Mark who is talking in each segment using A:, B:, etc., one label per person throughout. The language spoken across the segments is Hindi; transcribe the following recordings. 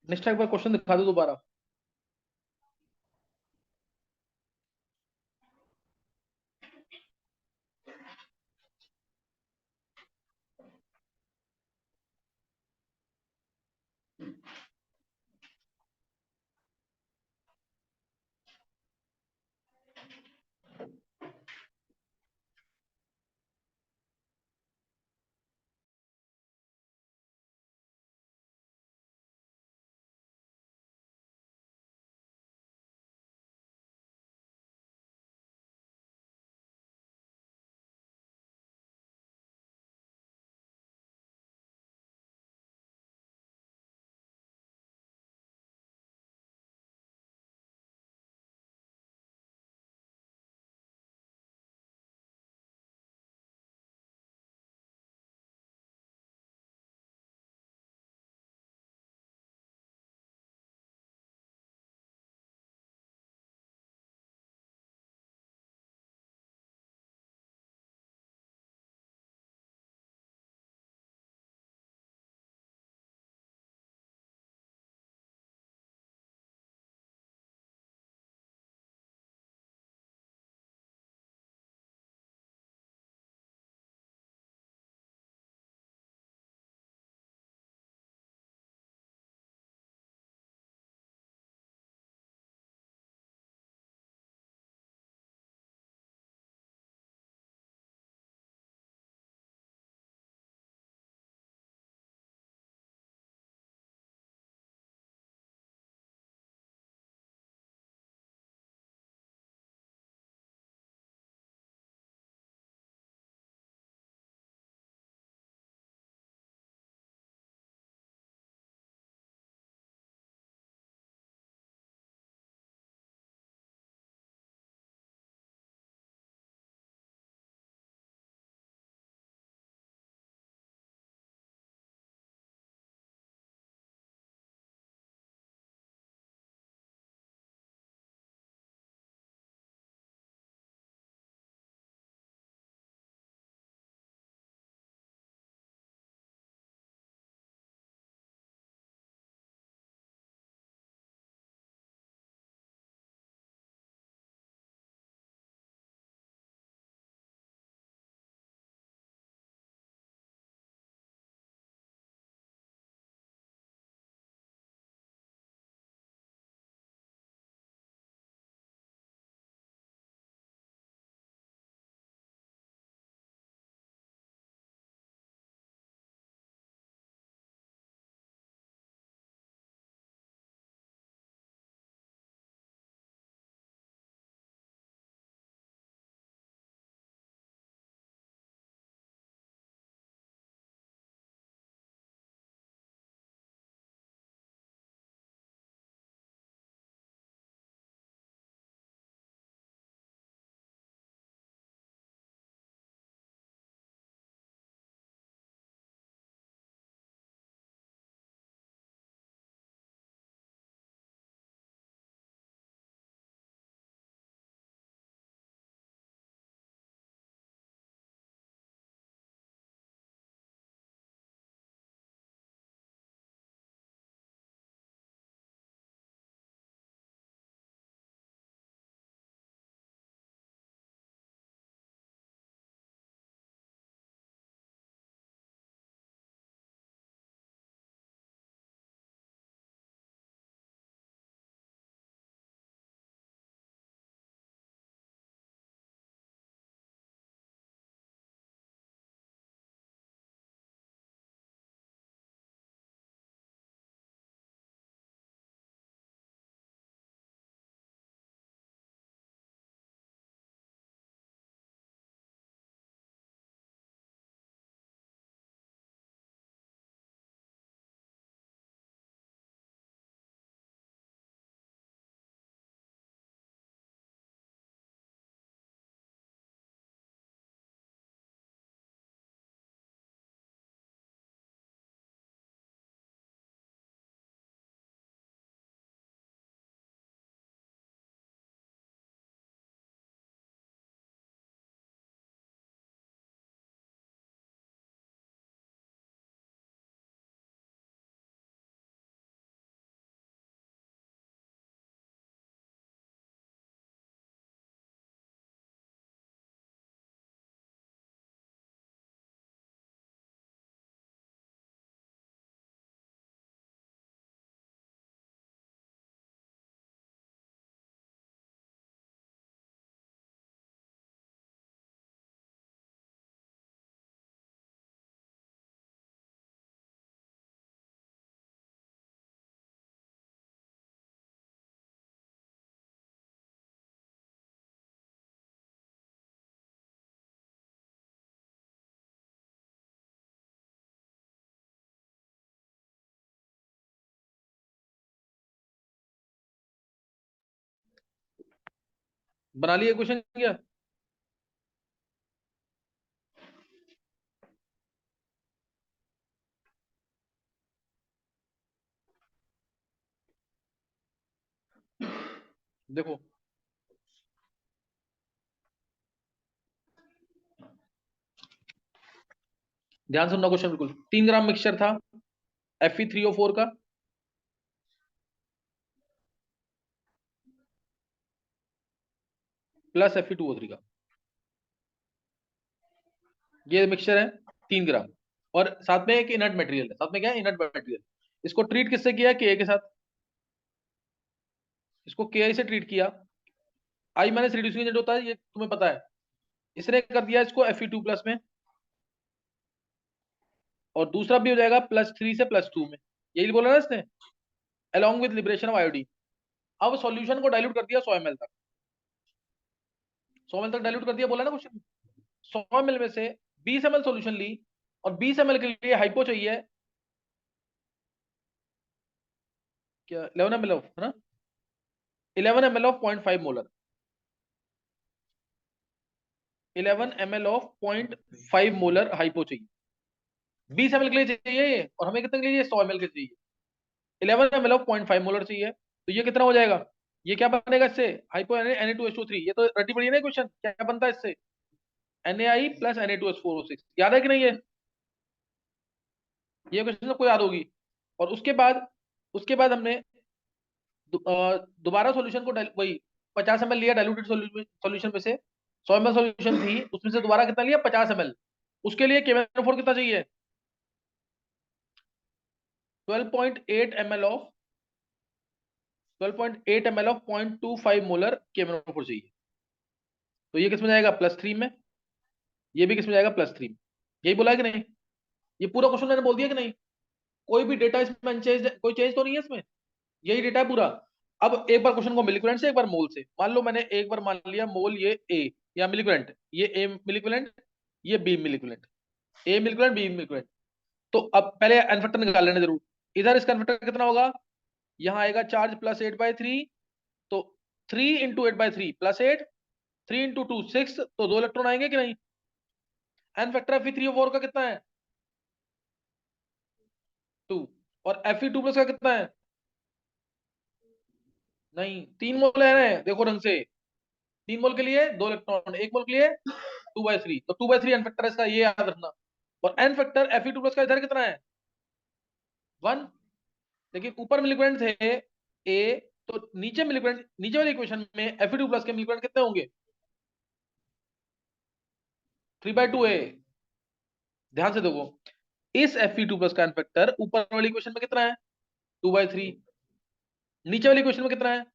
A: नेक्स्ट एक बार क्वेश्चन दिखा दो दोबारा। बना लिया क्वेश्चन क्या? देखो, ध्यान से सुनना क्वेश्चन बिल्कुल। 3 ग्राम मिक्सचर था Fe3O4 का, प्लस Fe2O3 का। ये मिक्सचर है 3 ग्राम, और साथ में एक इनर्ट मटेरियल है। साथ में क्या है? Inert material. इसको ट्रीट किससे किया? के साथ। इसको के से ट्रीट किया। आई माइनस रिड्यूसिंग एजेंट होता है, ये तुम्हें पता है। इसने कर दिया इसको Fe2+ में, और दूसरा भी हो जाएगा +3 से +2 में। यही बोला ना इसने, along with liberation of iodine. अब सॉल्यूशन को डाइल्यूट कर दिया 100 ml तक। 100 ml तक डाइल्यूट कर दिया, बोला ना क्वेश्चन। 100 ml में से 20 ml सॉल्यूशन ली, और 20 ml के लिए हाइपो चाहिए क्या? 11 ml ऑफ, है ना? 11 ml of 0.5 molar. 11 ml of 0.5 molar hypo चाहिए। 20 ml के लिए चाहिए ये, और हमें कितने के लिए? 100 ml के चाहिए। 11 ml ऑफ 0.5 मोलर चाहिए, तो ये कितना हो जाएगा? ये क्या बनेगा इससे? Hypo Na2H2O3। ये तो रटी पड़ी है ना क्वेश्चन, क्या बनता है इससे? NaI plus Na2H4O6। याद है कि नहीं ये? ये क्वेश्चन सबको याद होगी। और उसके बाद हमने दोबारा सॉल्यूशन को वही 50 ml लिया डाइल्यूटेड सॉल्यूशन में से। 100 ml सॉल्यूशन थी, उसमें से दोबारा कितना लिया? 50 ml। उसके लिए केमेनोफोर कितना चाहिए? 12.8 ml ऑफ 12.8 ml ऑफ 0.25 मोलर केमेनोफोर चाहिए। तो ये किस में जाएगा? +3 में। ये भी किस में जाएगा? +3 में। यही बोला है कि नहीं? ये पूरा क्वेश्चन मैंने बोल दिया कि नहीं? कोई भी डेटा इसमें अनचेंज, कोई चेंज तो नहीं है इसमें? यही डेटा है पूरा। अब एक बार क्वेश्चन को मिलिक्वेंट से, एक बार मोल से। मान लो मैंने एक बार मान लिया मोल ये ए, या मिलिक्वेंट ये ए मिलिक्वेंट, ये बी मिलिक्वेंट। ए मिलिक्वेंट, बी मिलिक्वेंट। तो अब पहले एन फैक्टर निकाल लेना जरूर। इधर इसका एन फैक्टर कितना होगा? यहाँ आएगा चार्ज +8/3, तो 3 × 8/3 +8, 3 × 2 6, तो 2 इलेक्ट्रॉन आएंगे कि नहीं? एन फैक्टर Fe3O4 का कितना है? 2। और Fe2+ का कितना है? नहीं, 3 मोल है ना, देखो ढंग से। 3 मोल के लिए 2 इलेक्ट्रॉन, 1 मोल के लिए 2/3, तो 2/3 एन फैक्टर इसका, ये याद रखना। और एन फैक्टर Fe2+ का इधर कितना है? 1। लेकिन ऊपर मिलिक्वेंट थे ए, तो नीचे मिलिक्वेंट, नीचे वाली इक्वेशन में Fe2+ के मिलिक्वेंट कितने होंगे? 3/2 है। ध्यान से देखो, इस Fe2+ का एन फैक्टर ऊपर वाली इक्वेशन में कितना है? 2/3। नीचे वाली इक्वेशन में कितना है?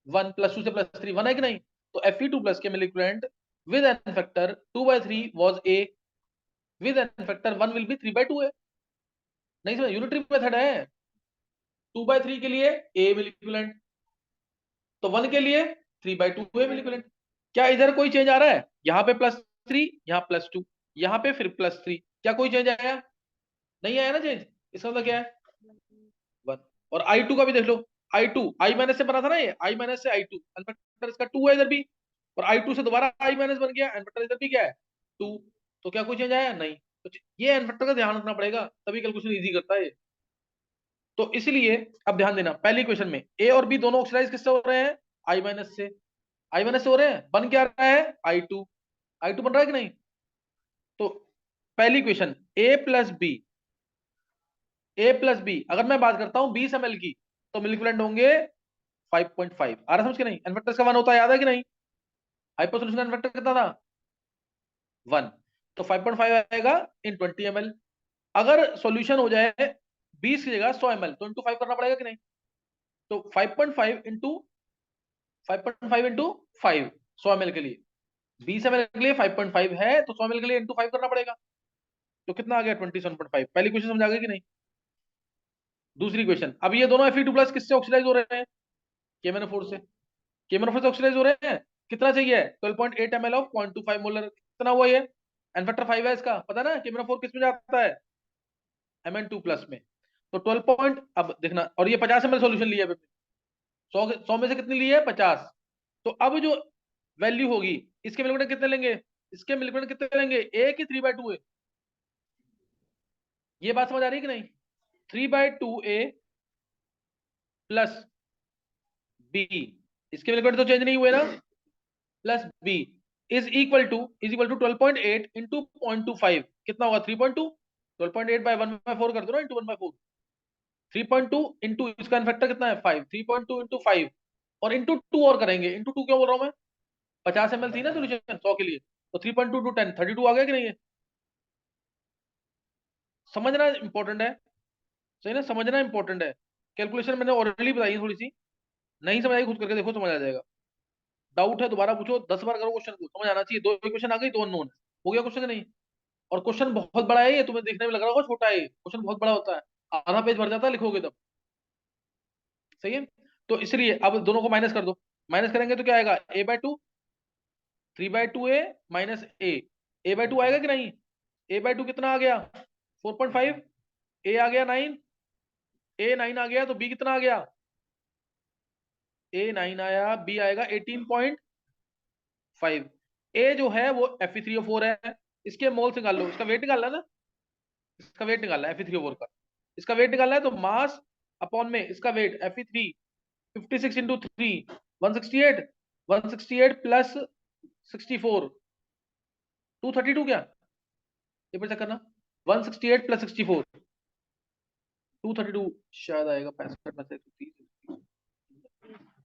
A: 1, +2 से +3, 1 है कि नहीं? तो Fe2+ के milliequivalent with N factor 2/3 was a, with N factor 1 will be 3/2 है। नहीं समझ? यूनिटरी मेथड है। 2/3 के लिए ए मिलिक्वेंट, तो 1 के लिए 3/2 ए मिलिक्वेंट। क्या इधर कोई चेंज आ रहा है? यहाँ पे +3, यहाँ +2, यहाँ पे फिर +3। क्या कोई चेंज आया? नहीं आया ना चेंज। इसका मतलब क्या है? 1। और I2 का भी देख लो। I2 I माइनस से बना था ना, ये I माइनस से I2, एनफैक्टर इसका 2 है इधर भी। और I2 से दोबारा I माइनस बन गया, एनफैक्टर इधर भी क्या है? 2। तो क्या कोई चेंज आया? नहीं। तो ये एनफैक्टर का ध्यान रखना पड़ेगा, तभी कैलकुलेशन इजी करता है ये। तो इसलिए अब ध्यान देना, पहली क्वेश्चन में ए और बी दोनों ऑक्सीडाइज किससे हो रहे हैं? आई माइनस से। आई माइनस से हो रहे हैं, बन क्या रहा है? I2। I2 बन रहा है कि नहीं? तो पहली क्वेश्चन, ए प्लस बी अगर मैं बात करता हूं 20 ml की, तो मिलिक्वेंट होंगे 5.5। आ रहा समझ के नहीं? एनफैक्टर का 1 होता है, याद है कि नहीं? हाइपर सॉल्यूशन एनफैक्टर कितना था? 1। तो 5.5 आएगा इन 20 ml। अगर सॉल्यूशन हो जाए 20 की जगह 100 ml, तो इंटू 5 करना पड़ेगा कि नहीं? तो 5.5 100 ml के लिए, 20 ml के लिए 5.5 है, तो 100 ml के लिए इंटू 5 करना पड़ेगा। तो कितना आ गया? 27.5। पहली क्वेश्चन समझ आ गई कि नहीं? दूसरी क्वेश्चन, अब ये दोनों Fe2+ किससे ऑक्सीडाइज हो रहे हैं? केमेनोफोर से। केमेनोफोर से ऑक्सीडाइज हो रहे हैं। कितना चाहिए? 12.8 ml ऑफ 0.25 मोलर। कितना हुआ ये? एन फैक्टर 5 है इसका, पता ना? केमेनोफोर किस में जाता है? Mn2+ में। तो 12 पॉइंट, अब देखना, और ये 50 ml सॉल्यूशन लिया है। 100 में से कितनी ली है? 50। तो अब जो वैल्यू होगी, इसके मिलकर कितने लेंगे, इसके मिलकर कितने लेंगे, ए की 3/2 है। ये बात समझ आ रही है कि नहीं? 3/2 ए प्लस बी, इसके मिलकर तो चेंज नहीं हुए ना, plus B is equal to 12.8 into 0.25, कितना होगा 3.2, 12.8 बाय 1/4 कर दो ना, इंटू 1/4, 3.2 इंटू इसका फैक्टर कितना है 5, 3.2 इंटू 5 और इंटू 2 और करेंगे, इंटू 2 क्यों बोल रहा हूं मैं, 50 ml थी ना सोल्यूशन 100 के लिए, तो 3.2 टू 10 32 आ गया कि नहीं है? समझना इंपॉर्टेंट है, सही ना, समझना इंपॉर्टेंट है। कैलकुलेशन मैंने ऑलरेडी बताई है थोड़ी सी, नहीं समझ आई खुद करके देखो, समझ आ जाएगा। डाउट है दोबारा पूछो, 10 बार करो क्वेश्चन को, समझ आना चाहिए। दो इक्वेशन आ गई, दो अननोन, हो गया क्वेश्चन नहीं? और क्वेश्चन बहुत बड़ा है ये, तुम्हें देखने में लग रहा होगा छोटा है, क्वेश्चन बहुत बड़ा होता है, आधा पेज भर जाता है लिखोगे तब, सही है। तो इसलिए अब दोनों को माइनस कर दो, माइनस करेंगे तो क्या आएगा, a/2, 3/2 ए माइनस a/2 आएगा कि नहीं, a/2 कितना आ गया 4.5, ए आ गया 9, a 9 आ गया, तो b कितना आ गया, a 9 आया, b आएगा 18.5। ए जो है वो Fe3O4 है, इसके मोल्स निकाल लो, इसका वेट निकालना है ना, इसका वेट निकालना है Fe3O4 का, इसका वेट निकालना है, तो मास अपॉन में इसका वेट Fe3, 56 इंटू 3, 168, 168 प्लस 64, 232 क्या, ये पर चेक करना, 168 प्लस 64, 232 शायद आएगा, 65 में से 30,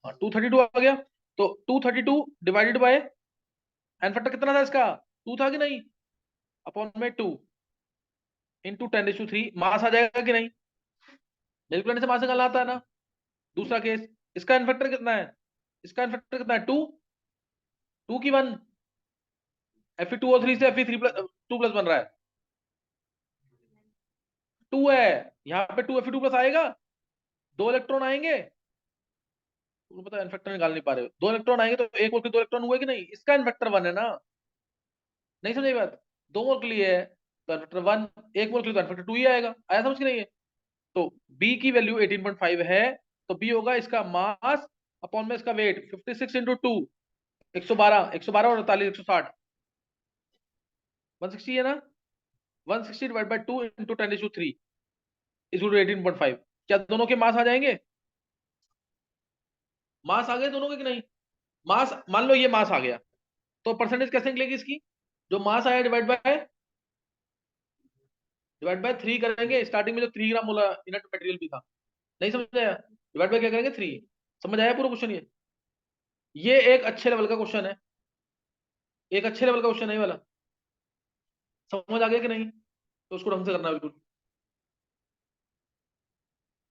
A: हाँ 232 आ गया। तो 232 डिवाइडेड बाय, एन फैक्टर कितना था इसका, 2 था कि नहीं, अपॉन में 2 इंटू 10⁻3, मास आ जाएगा कि नहीं, कैलकुलेटर से मास निकालना आता है ना। दूसरा केस, इसका एन फैक्टर कितना है, इसका एन फैक्टर कितना है 2, 2 की 1, Fe2O3 से Fe3 प्लस 2 प्लस बन रहा है, 2 है, यहाँ पे 2 Fe2 प्लस आएगा, दो इलेक्ट्रॉन आएंगे, तुम्हें पता है इन्फेक्टर निकाल नहीं पा रहे हो, दो इलेक्ट्रॉन आएंगे तो एक मोल के दो इलेक्ट्रॉन हुए कि नहीं, इसका इन्फेक्टर 1 है ना, नहीं समझे बात, दो मोल के लिए है तो इन्फेक्टर 1, एक मोल के लिए तो इन्फेक्टर 2 ही आएगा, आया समझ के नहीं है? तो बी की वैल्यू 18.5 है, तो बी होगा इसका मास अपॉन में इसका वेट, 56 इंटू 2, 112, 112 और 48, 160, 160 है ना, 160 डिवाइड बाय 2 इंटू 10⁻3 इज 18.5, क्या दोनों के मास आ जाएंगे, मास आ गए दोनों के कि नहीं, मास मान लो ये मास आ गया, तो परसेंटेज कैसे निकलेगी इसकी, जो मास आया डिवाइड बाय 3 करेंगे, स्टार्टिंग में जो 3 ग्राम बोला इनर्ट मटेरियल भी था, नहीं समझ आया, डिवाइड बाय क्या करेंगे 3, समझ आया पूरा क्वेश्चन ये एक अच्छे लेवल का क्वेश्चन है, एक अच्छे लेवल का क्वेश्चन है ये वाला, समझ आ गया कि नहीं, तो उसको ढंग से करना है बिल्कुल,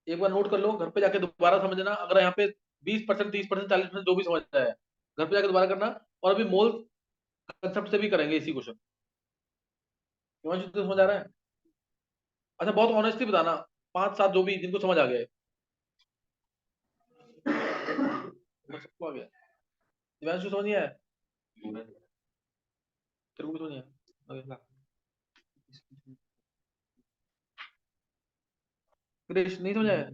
A: एक बार नोट कर लो, घर पे जाके दोबारा समझना, अगर यहाँ पे 20%, 30%, 40% जो भी समझ आया है, घर पे जाके दोबारा करना, और अभी मोल कंसेप्ट से भी करेंगे इसी क्वेश्चन, समझ आ रहा है? अच्छा बहुत ऑनेस्टली बताना, 5 7 जो भी जिनको समझ आ गया है, सबको आ गया, दिव्यांशु समझ नहीं आया, तेरे को भी समझ नहीं आया, क्रिश नहीं समझ आया,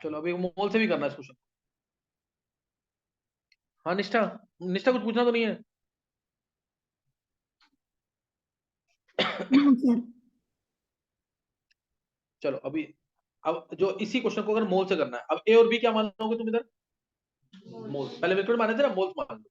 A: चलो अभी मोल से भी करना है इस क्वेश्चन। हाँ निष्ठा, निष्ठा कुछ पूछना तो नहीं है?
B: हाँ सर।
A: चलो अभी, अब जो इसी क्वेश्चन को अगर मोल से करना है, अब ए और बी क्या मानोगे तुम इधर, मोल, पहले मेथड माने थे ना, मोल मान लो।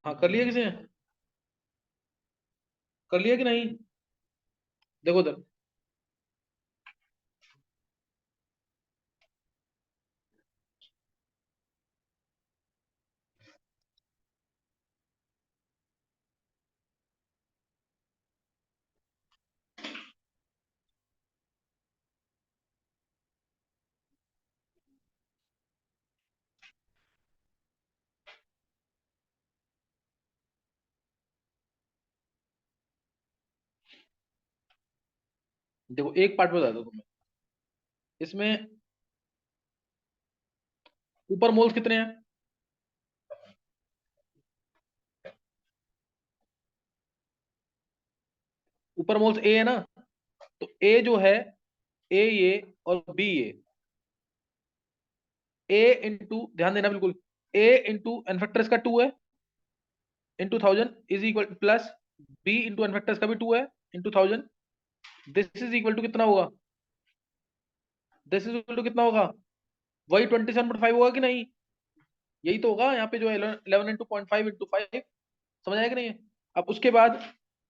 A: हाँ कर लिया किसी ने? कर लिया कि नहीं? देखो उधर। देखो एक पार्ट बता दो तुम्हें इसमें। ऊपर मोल्स कितने हैं? ऊपर मोल्स ए है ना? तो ए जो है, ए ये और बी ये, ए इंटू, ध्यान देना बिल्कुल, ए इंटू एन फैक्टर इसका 2 है, into 1000 is equal plus B into N factor इसका भी 2 है, into 1000। This is equal to कितना होगा? दिस इज इक्वल टू कितना होगा? वही 27.5 होगा कि नहीं? यही तो होगा यहाँ पे जो 11 इंटू 0.5 इंटू 5। समझ आया कि नहीं है? अब उसके बाद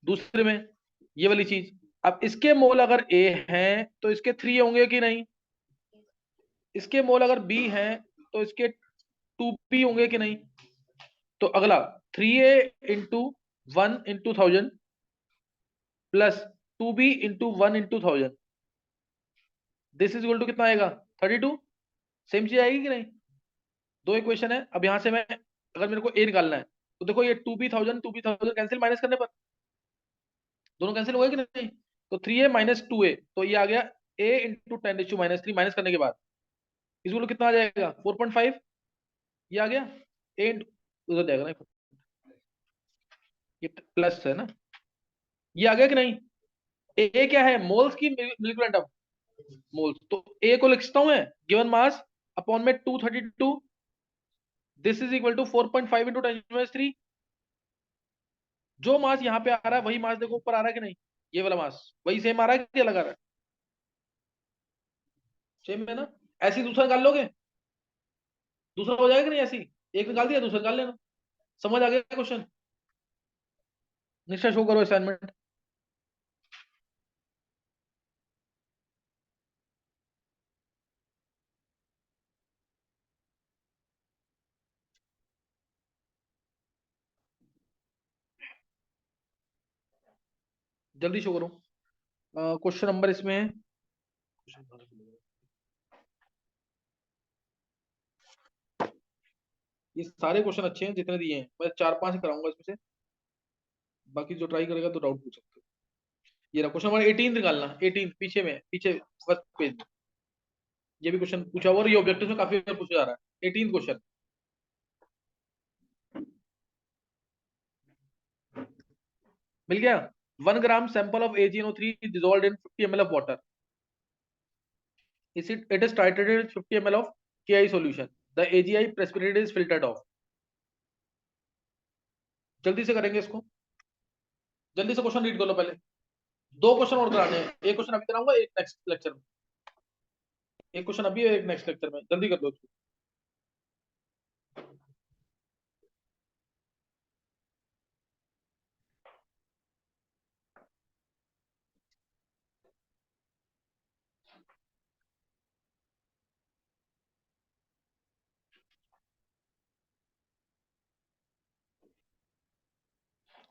A: दूसरे में ये वाली चीज, अब इसके मोल अगर ए हैं तो इसके 3 होंगे कि नहीं? इसके मोल अगर बी हैं तो इसके 2 बी होंगे कि नहीं? तो अगला 3 a into 1 into 1000 plus 2 b into 1 into 1000, this is equal to कितना आएगा? 32। सेम चीज आएगी कि नहीं? दो इक्वेशन है। अब यहां से मैं, अगर मेरे को ए निकालना है, तो देखो ये 2b 1000 कैंसिल, माइनस करने पर दोनों कैंसिल हो गए कि नहीं? तो 3a - 2a, तो ये आ गया a × 10⁻³ माइनस करने के बाद इसको कितना आ जाएगा? 4.5। ये आ गया ए उधर जाएगा ना, ये प्लस है ना, ये आ गया कि नहीं? ए क्या है? मोल्स की मिलिकुलर एटम, मोल्स। तो ए को लिखता हूं मैं, गिवन मास अपॉन में 232, this is equal to 4.5 into 10⁻³ जो मास यहाँ पे आ रहा है वही मास देखो ऊपर आ रहा है कि नहीं? ये वाला मास वही सेम आ रहा है कि अलग आ रहा है? सेम है ना? ऐसे ही दूसरा निकाल लोगे, दूसरा हो जाएगा कि नहीं? ऐसे ही एक निकाल दिया, दूसरा निकाल लेना। समझ आ गया क्वेश्चन? निश्चय शो करो असाइनमेंट। जल्दी शो करो। क्वेश्चन नंबर इसमें है, ये सारे क्वेश्चन अच्छे हैं जितने दिए हैं, मैं 4-5 ही कराऊंगा इसमें से, बाकी जो ट्राई करेगा तो डाउट पूछ सकते हो। ये रहा क्वेश्चन नंबर 18 निकालना, 18 पीछे में, पीछे फर्स्ट पेज में। ये भी क्वेश्चन पूछा हुआ और ये ऑब्जेक्टिव में काफी बार पूछा जा रहा है। 18 क्वेश्चन। मिल गया? 1 gram sample of AgNO3 dissolved in 50 ml of water. It is titrated with 50 ml of KI solution. The AgI precipitated is filtered off. जल्दी से करेंगे इसको, जल्दी से क्वेश्चन रीड कर लो पहले। दो क्वेश्चन और कराने हैं, एक क्वेश्चन अभी कराऊंगा, एक नेक्स्ट लेक्चर में। एक क्वेश्चन अभी और एक नेक्स्ट लेक्चर में, जल्दी कर लो इसको।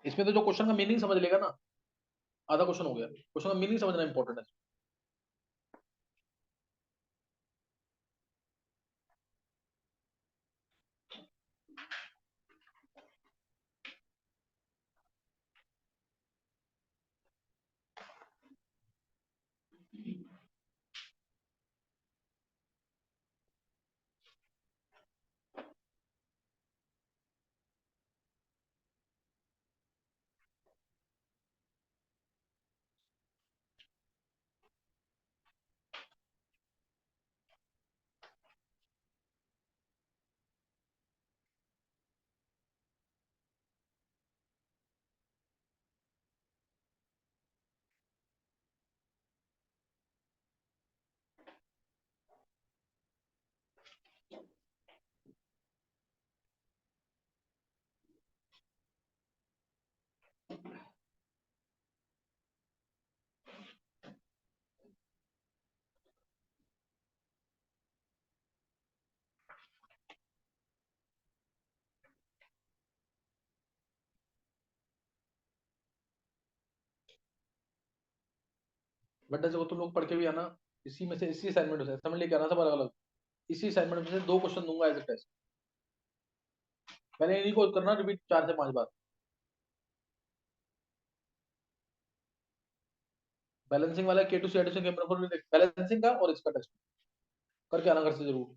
A: इसमें तो जो क्वेश्चन का मीनिंग समझ लेगा ना, आधा क्वेश्चन हो गया। क्वेश्चन का मीनिंग समझना इंपॉर्टेंट है। बट जैसे वो तुम लोग पढ़ के भी आना, इसी में से इसी असाइनमेंट से समझ लेके आना सब अलग अलग, इसी असाइनमेंट में से 2 क्वेश्चन दूंगा एज ए टेस्ट। मैंने इन्हीं को करना रिपीट 4 से 5 बार। बैलेंसिंग वाला के टू सी एडिशन के बैलेंसिंग का और इसका टेस्ट करके आना घर से जरूर।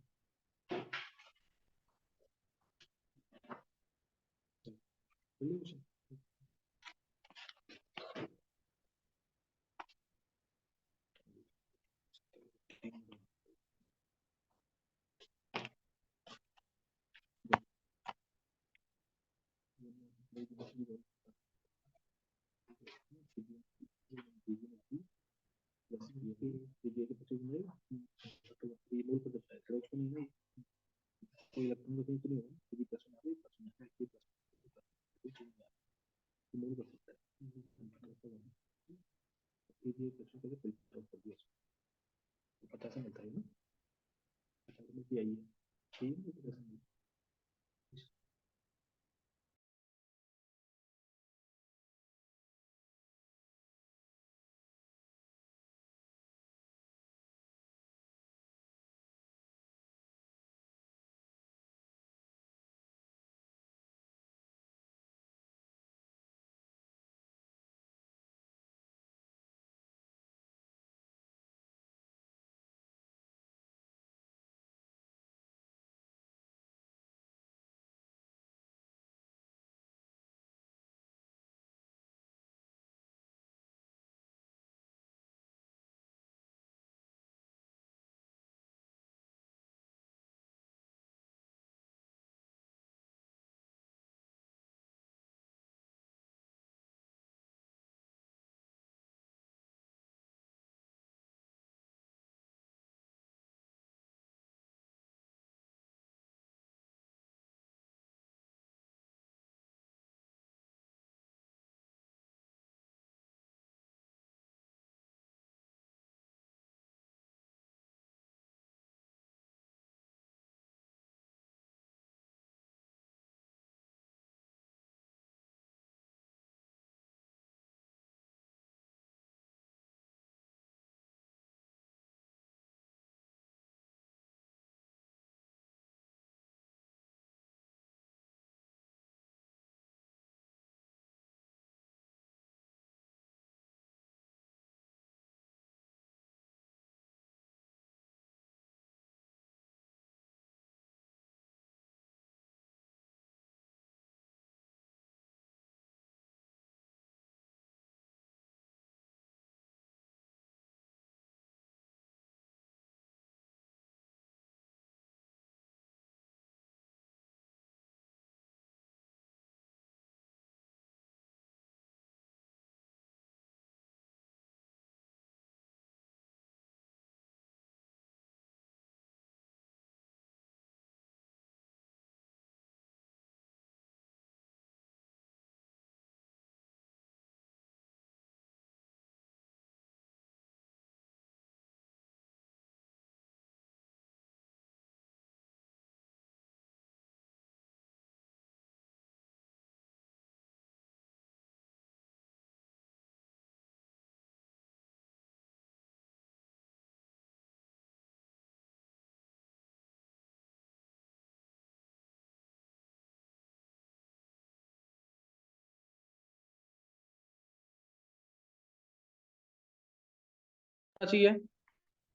A: चाहिए।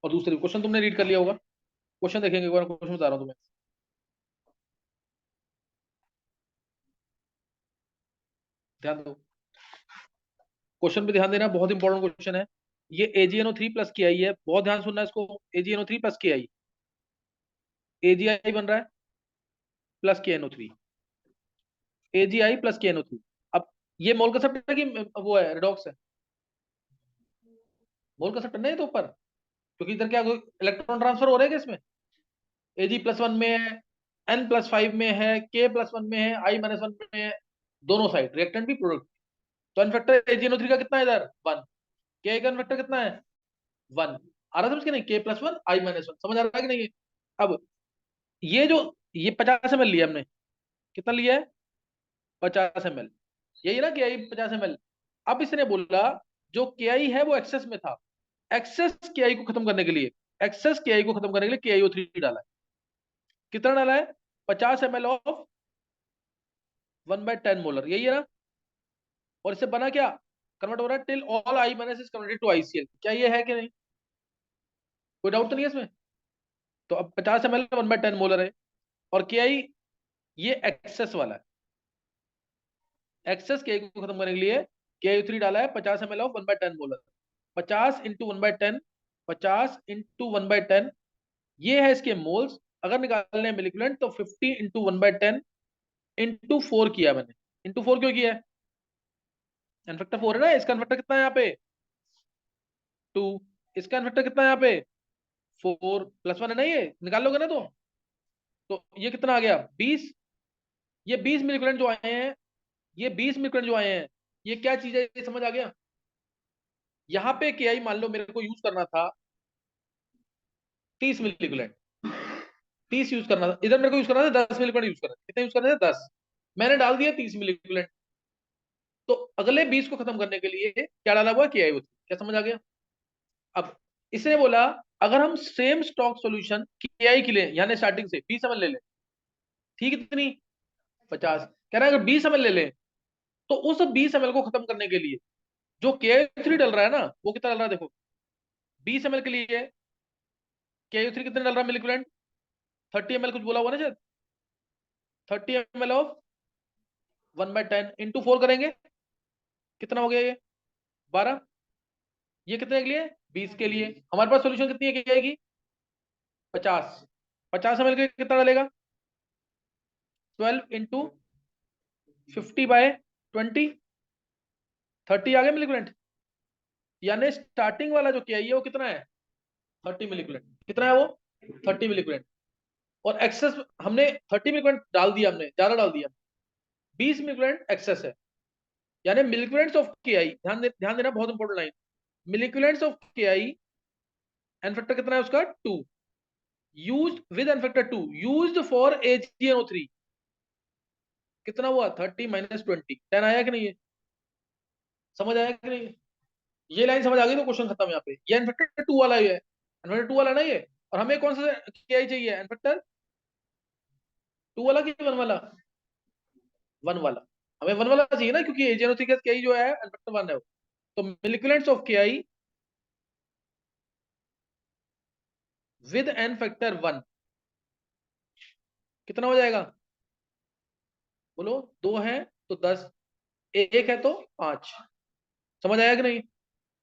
A: और दूसरे क्वेश्चन तुमने रीड कर लिया होगा, क्वेश्चन देखेंगे एक बार, क्वेश्चन बता रहा हूँ तुम्हें, ध्यान दो। क्वेश्चन पे ध्यान देना, बहुत इंपॉर्टेंट क्वेश्चन है। ये AgNO3 प्लस की आई है, बहुत ध्यान सुनना है इसको। AgNO3 प्लस की आई, AgI बन रहा है प्लस के NO3, AgI प्लस के NO3। अब ये मोल का सेप्ट है कि वो है रेडॉक्स है? मोल का सेप्ट नहीं है तो ऊपर, क्योंकि इधर क्या इलेक्ट्रॉन ट्रांसफर हो रहा है क्या इसमें? Ag+1 में है, N+5 में है, K+1 में है, I-1 में है, दोनों साइड रिएक्टेंट भी प्रोडक्ट। तो इनफैक्टर AgNO3 का कितना है इधर? 1। K का इनफैक्टर कितना है? 1। आ रहा समझ के नहीं? K+1 I-1 समझ आ रहा है कि नहीं? अब ये जो ये 50 ml लिया हमने, कितना लिया है? 50 ml। यही ना कि आई 50 ml। अब इसने बोला जो के आई है वो एक्सेस में था, एक्सेस के आई को खत्म करने के लिए, एक्सेस के आई को खत्म करने के लिए के आई ओ थ्री डाला है। कितना डाला है? 50 ml ऑफ 1/10 मोलर, यही है ना? और इससे बना क्या? कन्वर्ट हो रहा है till all I minus is converted to ICl. क्या ये है कि नहीं? कोई डाउट तो नहीं है इसमें? तो अब 50 ml 1/10 मोलर है, और के आई ये एक्सेस वाला है। एक्सेस के को खत्म करने के लिए के थ्री डाला है 50 ml ऑफ 1/10 मोलर। 50 × 1/10, 50 × 1/10, ये है इसके मोल्स। अगर निकालने हैं मिलिकुलेंट तो 50 × 1/10 इंटू 4 किया मैंने। इंटू 4 क्यों किया है? एन फैक्टर 4 है ना, इसका फैक्टर कितना है यहाँ पे? 2। इसका फैक्टर कितना है यहाँ पे? 4 + 1 है ना, ये निकाल लोगे ना तो ये कितना आ गया? 20। ये 20 मिलिकुलेंट जो आए हैं, ये 20 मिलिकुलेंट जो आए हैं, ये क्या चीज है, ये समझ आ गया? यहाँ पे के आई मान लो मेरे को यूज करना था 30 मिलिकुलेंट, 30 यूज करना था। इधर मेरे को यूज करना था 10 मिलिकुलेंट यूज करना था। कितने यूज करने थे? 10। मैंने डाल दिया 30 मिलिकुलेंट। तो अगले 20 को खत्म करने के लिए क्या डाला हुआ? के आई होती। क्या समझ आ गया? अब इसने बोला अगर हम सेम स्टॉक सॉल्यूशन के आई के लिए यानी स्टार्टिंग से 20 ml ले लें, ठीक है? कितनी? 50। कह रहा है अगर 20 ml ले लें तो उस 20 ml को खत्म करने के लिए जो के आई थ्री डल रहा है ना, वो कितना डल रहा है देखो। 20 ml के लिए के आई थ्री कितने डल रहा है मिलिकुलेंट? 30 ml कुछ बोला हुआ ना शायद। 30 ml ऑफ 1/10 इंटू 4 करेंगे, कितना हो गया ये? 12। ये कितने के लिए? 20 के लिए। हमारे पास सोल्यूशन कितनी है आएगी? 50। 50 ml के कितना डालेगा? 12 × 50/20, 30 आ गया मिलिकुलेंट। यानी स्टार्टिंग वाला जो किया है वो कितना है? 30 मिलिकुलेंट। कितना है वो? 30 मिलिकुलेंट। और एक्सेस हमने 30 मिलिकुलेंट डाल दिया, हमने ज्यादा डाल दिया। 20 मिलिकुलेंट एक्सेस है। यानी मिलिकुलेंट्स ऑफ के आई, ध्यान देना, बहुत इंपॉर्टेंट लाइन। मिलिकुलेंट्स ऑफ के आई एन फैक्टर कितना है उसका? 2। Used with N factor 2 used for AgNO3 कितना हुआ? 30 - 20, 10 आया कि नहीं? है समझ आया कि नहीं? ये लाइन समझ आ गई तो क्वेश्चन खत्म। यहाँ पे ये एन फैक्टर 2 वाला ही है, एन फैक्टर 2 वाला ना ये। और हमें कौन सा के आई चाहिए? एन फैक्टर 2 वाला कि 1 वाला? 1 वाला। हमें 1 वाला चाहिए ना, क्योंकि AgNO3 का के आई जो है एन फैक्टर 1 है वो। तो मिलिकुलेंट्स ऑफ के आई विद एन फैक्टर 1 कितना हो जाएगा? बोलो। 2 है तो 10, एक है तो 5। समझ आया कि नहीं?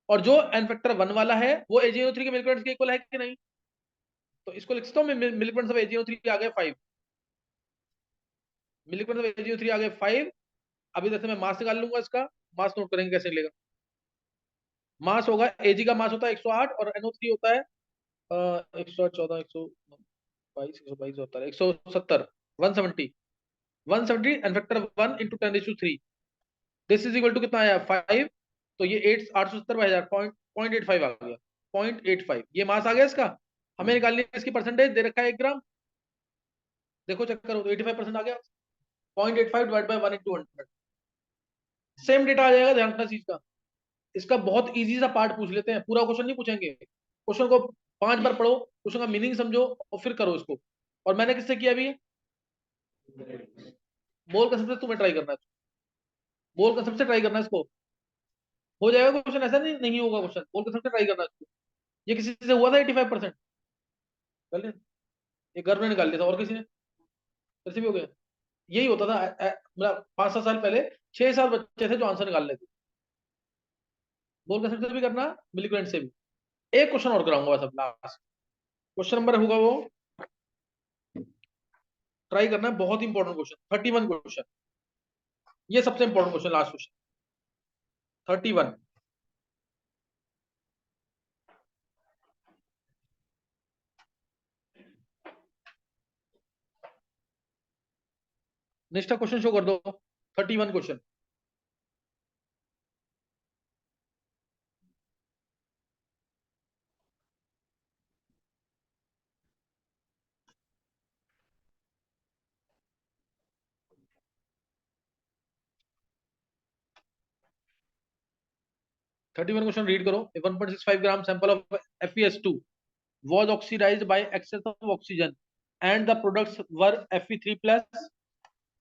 A: और जो एन फैक्टर 1 वाला है वो AgNO3 के मिलिकुलेंट्स के इक्वल है कि नहीं? तो इसको लिख सकता हूँ मैं, मिलिकुलेंट्स ऑफ AgNO3 आ गए 5। मिलिकुलेंट्स ऑफ AgNO3 आ गए 5। अभी जैसे मैं मास निकाल लूंगा इसका। मास नोट करेंगे कैसे लेगा? मास होगा, Ag का मास होता है 108 और NO3 होता है 114, 122, 122 होता है 170, 170, 170 N factor 1 into 10⁻3। This is equal to कितना आया? 5। तो ये 870/1000 0.85 आ गया। 0.85 ये मास आ गया इसका। हमें निकालनी है इसकी परसेंटेज, दे रखा है 1 ग्राम। देखो चेक करो तो 85% आ गया। 0.85 डिवाइड बाय 1/100। सेम डेटा आ जाएगा, ध्यान रखना चीज का। इसका बहुत इजी सा पार्ट पूछ लेते हैं, पूरा क्वेश्चन नहीं पूछेंगे। क्वेश्चन को 5 बार पढ़ो, क्वेश्चन का मीनिंग समझो और फिर करो इसको। और मैंने किससे किया अभी? बोल कंसेप्ट से तुम्हें ट्राई करना है। बोल कंसेप्ट से ट्राई करना है इसको। हो जाएगा क्वेश्चन, ऐसा नहीं नहीं होगा क्वेश्चन। बोल कंसेप्ट से ट्राई करना है इसको। ये किसी से हुआ था 85%? कर लिया? ये घर में निकाल लिया था, और किसी ने? कैसे भी हो गया? यही होता था मतलब 5-7 साल पहले 6-7 बच्चे थे जो आंसर निकाल लेते। बोल कंसेप्ट से भी करना, मिलिकुलेंट से भी। एक क्वेश्चन और कराऊंगा बस अब लास्ट। क्वेश्चन नंबर होगा वो, ट्राई करना है, बहुत इंपॉर्टेंट क्वेश्चन, 31 क्वेश्चन। ये सबसे important question, last question 31। Next question show कर दो। 31 क्वेश्चन। 31 क्वेश्चन रीड करो. A 1.65 gram sample of FeS2 was oxidized by excess of oxygen and the products were Fe3 plus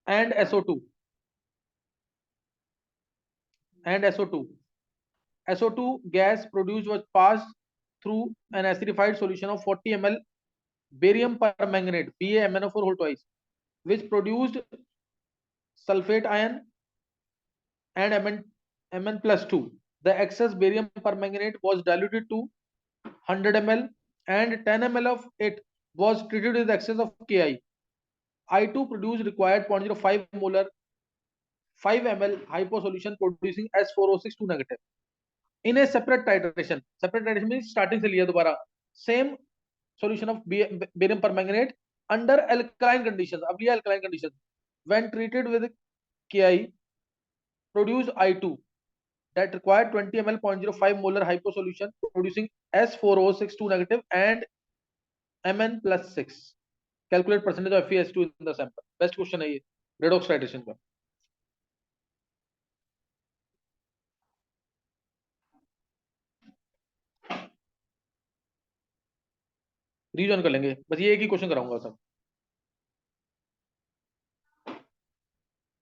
A: and SO2 and SO2. SO2 gas produced was passed through an acidified solution of 40 ml barium permanganate BaMnO4 whole twice, which produced sulfate ion and Mn plus 2. The excess barium permanganate was diluted to 100 ml and 10 ml of it was treated with excess of Ki. I2 produced required 0.05 molar 5 ml hypo solution producing S4O6 2 negative. In a separate titration means starting से लिया दोबारा, same solution of barium permanganate under alkaline conditions. अब लिया alkaline conditions. When treated with Ki, produce I2 that required 20 ml 0.05 molar hypo solution producing S4O6 2 negative and Mn plus 6. Calculate percentage of FeS2 in the sample. Best question है ये redox titration का. रिविजन कर लेंगे, बस ये एक ही क्वेश्चन कराऊंगा सब.